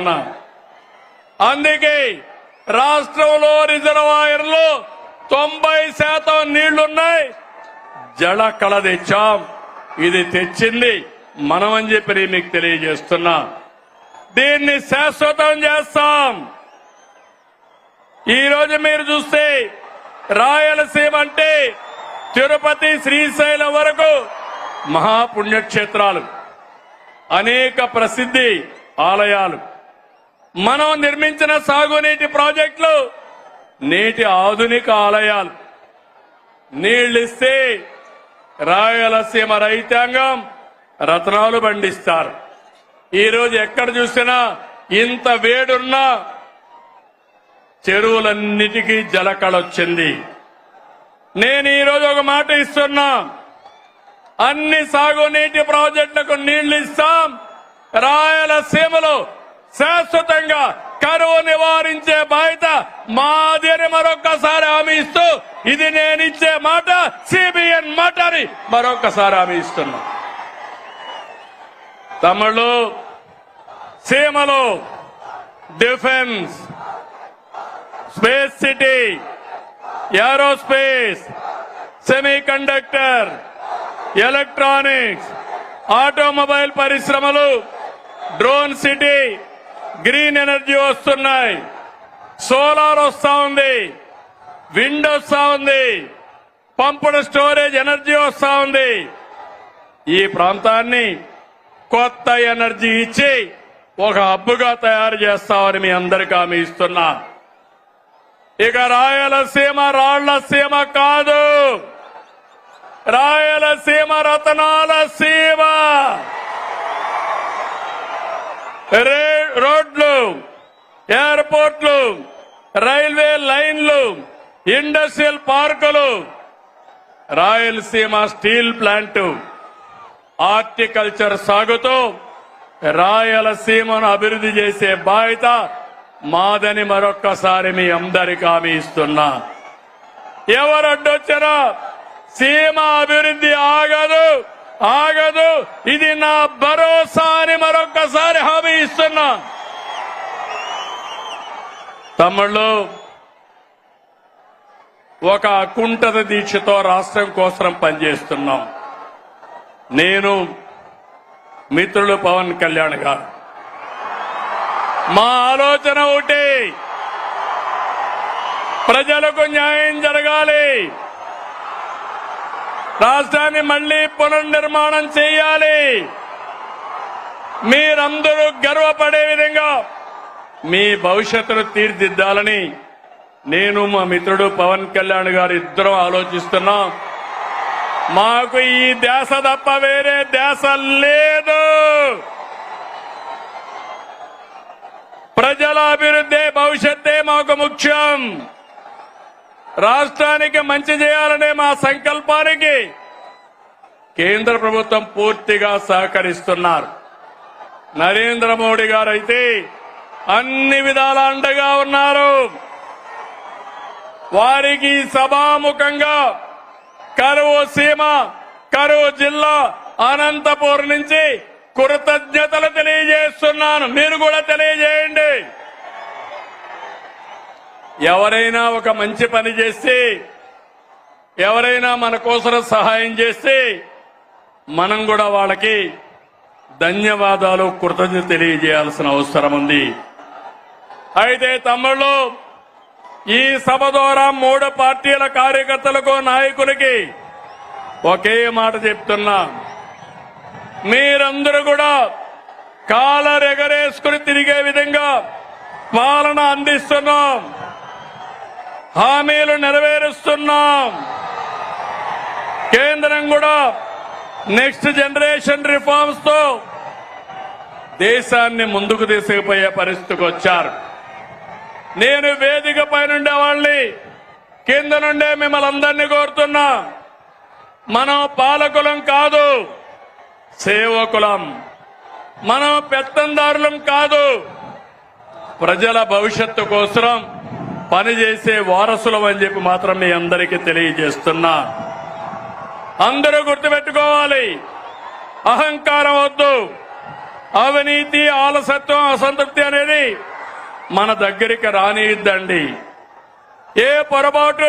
ఉన్నా. అందుకే రాష్ట్రంలో రిజర్వాయర్లు 90% నీళ్లున్నాయి. జల కళ తెచ్చాం. ఇది తెచ్చింది మనమని చెప్పి మీకు తెలియజేస్తున్నా. దీన్ని శాశ్వతం చేస్తాం. ఈ రోజు మీరు చూస్తే రాయలసీమ అంటే తిరుపతి శ్రీశైలం వరకు మహాపుణ్యక్షేత్రాలు, అనేక ప్రసిద్ధి ఆలయాలు, మనం నిర్మించిన సాగునీటి ప్రాజెక్టులు, నేటి ఆధునిక ఆలయాలు. నీళ్లిస్తే రాయలసీమ రైతాంగం రత్నాలు పండిస్తారు. ఈరోజు ఎక్కడ చూసినా ఇంత వేడున్నా చెరువులన్నిటికీ జలకళొచ్చింది. నేను ఈరోజు ఒక మాట ఇస్తున్నా, అన్ని సాగునీటి ప్రాజెక్టులకు నీళ్లు ఇస్తాం. రాయలసీమలో శాశ్వతంగా కరువు నివారించే బాధ్యత మాది అని మరొక్కసారి హామీ ఇస్తూ, ఇది నేనిచ్చే మాట సిబిఎన్ మాట అని మరొక్కసారి హామీ ఇస్తున్నా. తమిళ సీమలో defence, space city, aerospace, semiconductor, electronics, automobile పరిశ్రమలు, డ్రోన్ సిటీ, గ్రీన్ ఎనర్జీ వస్తున్నాయి. సోలార్ వస్తా ఉంది, విండ్ వస్తా ఉంది, పంపుడు స్టోరేజ్ ఎనర్జీ వస్తా ఉంది. ఈ ప్రాంతాన్ని కొత్త ఎనర్జీ ఇచ్చి ఒక హబ్బుగా తయారు చేస్తామని మీ అందరికీ హామీ ఇస్తున్నా. ఇక రాయలసీమ రాళ్ల సీమ కాదు, రాయలసీమ రతనాల సీమ. రోడ్లు, ఎయిర్పోర్ట్లు, రైల్వే లైన్లు, ఇండస్ట్రియల్ పార్కులు, రాయలసీమ స్టీల్ ప్లాంట్, హార్టికల్చర్ సాగుతూ రాయలసీమను అభివృద్ధి చేసే బాధ్యత మాదని మరొక్కసారి మీ అందరికీ హామీ ఇస్తున్నా. ఎవరు అడ్డొచ్చారో సీమ అభివృద్ధి ఆగదు, ఆగదు. ఇది నా భరోసా అని మరొక్కసారి హామీ ఇస్తున్నా. తమ్ముళ్ళు, ఒక అకుంఠిత దీక్షతో రాష్ట్రం కోసం పనిచేస్తున్నాం. నేను, మిత్రులు పవన్ కళ్యాణ్ గారు, మా ఆలోచన ఒకటి, ప్రజలకు న్యాయం జరగాలి, రాష్ట్రాన్ని మళ్లీ పునర్నిర్మాణం చేయాలి, మీరందరూ గర్వపడే విధంగా మీ భవిష్యత్తును తీర్చిదిద్దాలని నేను, మా మిత్రుడు పవన్ కళ్యాణ్ గారు ఇద్దరం ఆలోచిస్తున్నాం. మాకు ఈ ధ్యాస తప్ప వేరే ధ్యాస లేదు. ప్రజల అభివృద్ధి, భవిష్యత్తే మాకు ముఖ్యం. రాష్ట్రానికి మంచి చేయాలనే మా సంకల్పానికి కేంద్ర ప్రభుత్వం పూర్తిగా సహకరిస్తున్నారు. నరేంద్ర మోడీ గారు అయితే అన్ని విధాల అండగా ఉన్నారు. వారికి సభాముఖంగా కరువు సీమ, కరువు జిల్లా అనంతపూర్ నుంచి కృతజ్ఞతలు తెలియజేస్తున్నాను. మీరు కూడా తెలియజేయండి. ఎవరైనా ఒక మంచి పని చేస్తే, ఎవరైనా మన కోసం సహాయం చేస్తే మనం కూడా వాళ్ళకి ధన్యవాదాలు, కృతజ్ఞత తెలియజేయాల్సిన అవసరం ఉంది. అయితే తమ్ముళ్ళు, ఈ సభ ద్వారా 3 పార్టీల కార్యకర్తలకు, నాయకులకి ఒకే మాట చెప్తున్నా. మీరందరూ కూడా కాలరెగరేసుకుని తిరిగే విధంగా పాలన అందిస్తున్నాం, హామీలు నెరవేరుస్తున్నాం. కేంద్రం కూడా నెక్స్ట్ జనరేషన్ రిఫార్మ్స్ తో దేశాన్ని ముందుకు తీసుకుపోయే పరిస్థితికి వచ్చారు. నేను వేదిక పైనుండే వాళ్ళని, కింద నుండే మిమ్మల్ని అందరినీ కోరుతున్నా, మనం పాలకులం కాదు, సేవకులం. మనం పెత్తందారులం కాదు, ప్రజల భవిష్యత్తు కోసం పనిచేసే వారసులం అని చెప్పి మాత్రం మీ అందరికీ తెలియజేస్తున్నా. అందరూ గుర్తుపెట్టుకోవాలి, అహంకారం వద్దు. అవినీతి, ఆలసత్వం, అసంతృప్తి అనేది మన దగ్గరికి రానిద్దండి. ఏ పొరపాటు